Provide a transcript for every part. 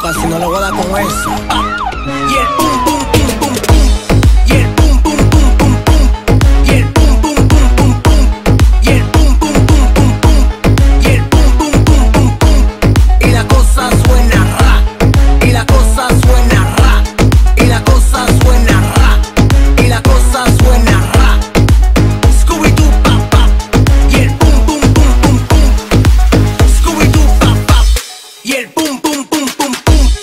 loca, si no le voy a dar con eso. Y el pum pum pum pum pum. Y el pum pum pum pum pum. Y el pum pum pum pum pum. Y el pum pum pum pum pum. Y el pum pum pum pum pum. Y la cosa suena ra. Y la cosa suena ra. Y la cosa suena ra. Y la cosa suena ra. Scooby-Doo pa pa. Y el pum pum pum pum pum. Scooby-Doo pa pa. Y el pum pum pum pum pum.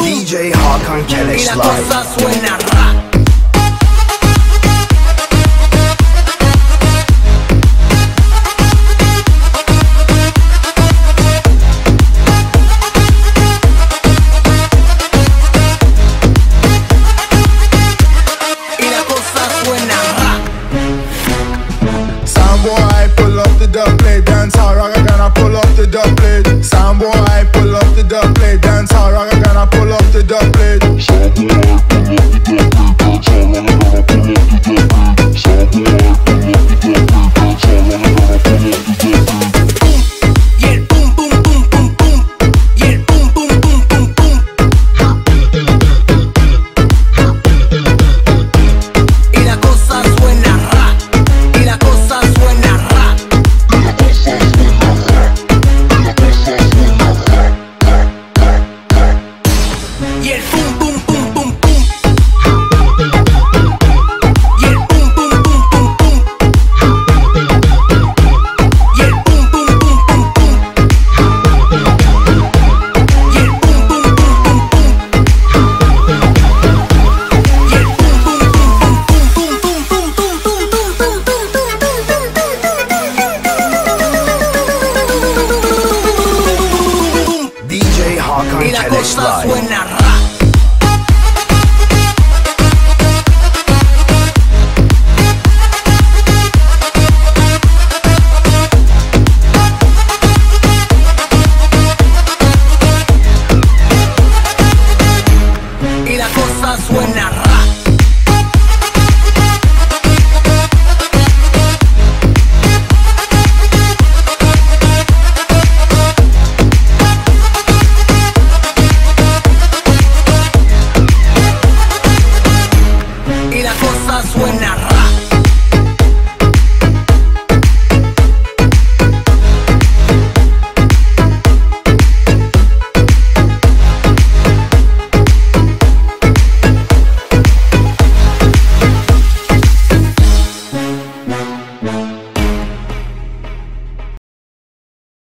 DJ Hakan Keleş Y la Live. cosa suena ra. Y la cosa suena ra. Sound boy, pull up the dub plate. Dance hard, rock, gonna pull up the dub plate. Sound boy, pull up the dub plate. Dance hard, rock, gonna pull up the dub plate. Sound boy, pull up the dub plate. Dance hard, rock, gonna pull up the dub plate. Sound boy, pull up the dub plate. Dance hard, rock, gonna pull up the dub plate. Y el pum pum pum pum pum. Y el pum pum pum pum pum. Y la cosa suena ra. Y la cosa suena ra. Y el pum pum pum pum pum. Y el pum pum pum pum pum. Y el pum pum pum pum pum. Y el pum pum pum pum pum. Y el pum pum pum pum pum. DJ Hakan Y la Keleş cosa Live. suena ra.